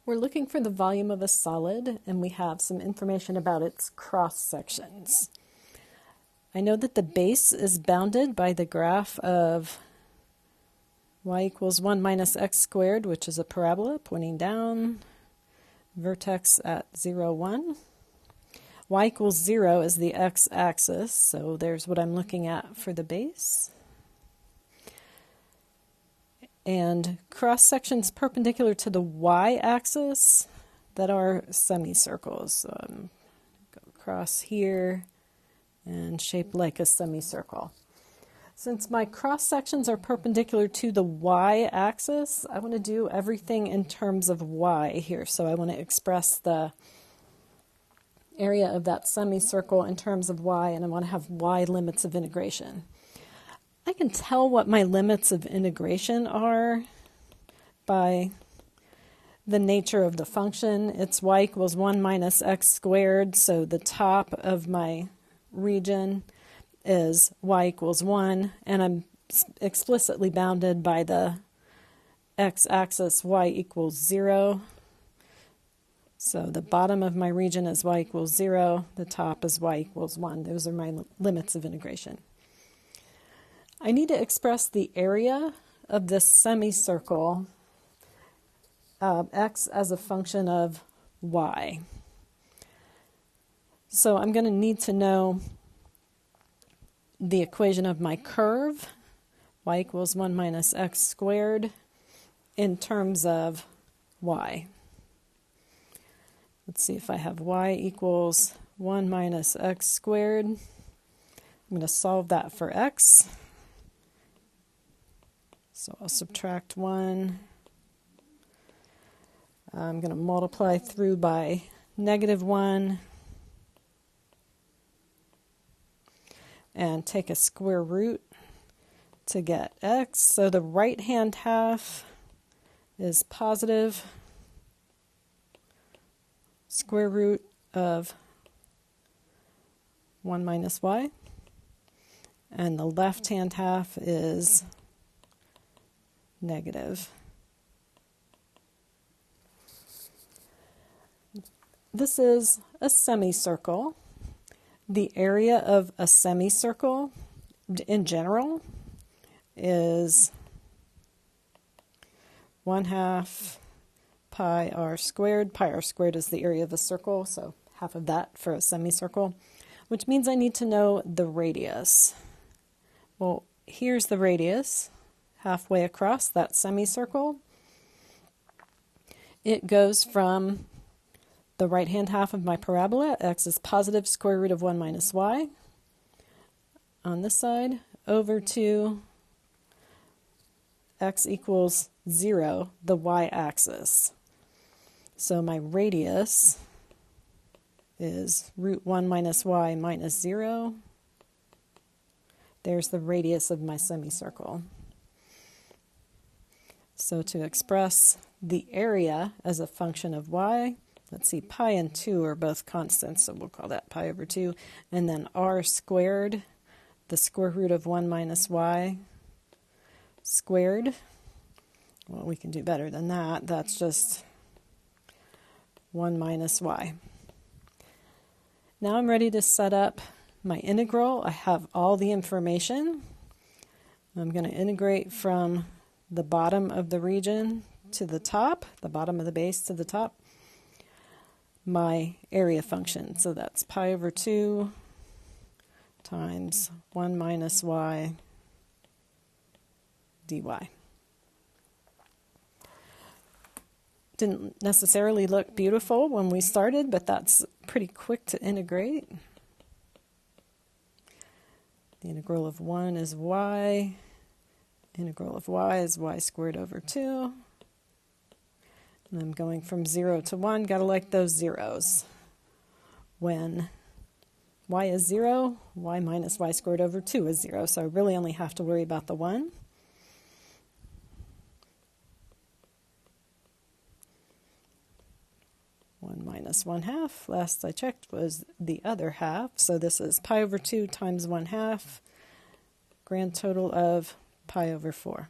We're looking for the volume of a solid, and we have some information about its cross sections. I know that the base is bounded by the graph of y equals 1 minus x squared, which is a parabola pointing down, vertex at 0, 1. Y equals 0 is the x-axis, so there's what I'm looking at for the base. And cross sections perpendicular to the y-axis that are semicircles. So go across here and shaped like a semicircle. Since my cross sections are perpendicular to the y-axis, I want to do everything in terms of y here. So I want to express the area of that semicircle in terms of y, and I want to have y limits of integration. I can tell what my limits of integration are by the nature of the function. It's y equals 1 minus x squared, so the top of my region is y equals 1, and I'm explicitly bounded by the x-axis y equals 0. So the bottom of my region is y equals 0, the top is y equals 1. Those are my limits of integration. I need to express the area of this semicircle, x as a function of y. So I'm going to need to know the equation of my curve, y equals 1 minus x squared, in terms of y. Let's see if I have y equals 1 minus x squared. I'm going to solve that for x. So I'll subtract 1. I'm going to multiply through by negative 1 and take a square root to get x. So the right-hand half is positive square root of 1 minus y, and the left-hand half is negative. This is a semicircle. The area of a semicircle in general is 1/2 pi r squared. Pi r squared is the area of a circle, so half of that for a semicircle, which means I need to know the radius. Well, here's the radius, halfway across that semicircle. It goes from the right-hand half of my parabola, x is positive square root of 1 minus y, on this side, over to x equals 0, the y-axis. So my radius is root 1 minus y minus 0. There's the radius of my semicircle. So to express the area as a function of y, let's see, pi and 2 are both constants, so we'll call that pi over 2. And then r squared, the square root of 1 minus y squared. Well, we can do better than that. That's just 1 minus y. Now I'm ready to set up my integral. I have all the information. I'm going to integrate from the bottom of the region to the top, the bottom of the base to the top, my area function. So that's pi over 2 times 1 minus y dy. Didn't necessarily look beautiful when we started, but that's pretty quick to integrate. The integral of 1 is y. Integral of y is y squared over 2. And I'm going from 0 to 1. Got to like those zeros. When y is 0, y minus y squared over 2 is 0. So I really only have to worry about the 1. Minus 1/2, last I checked, was the other half. So this is pi over 2 times 1/2, grand total of pi over 4.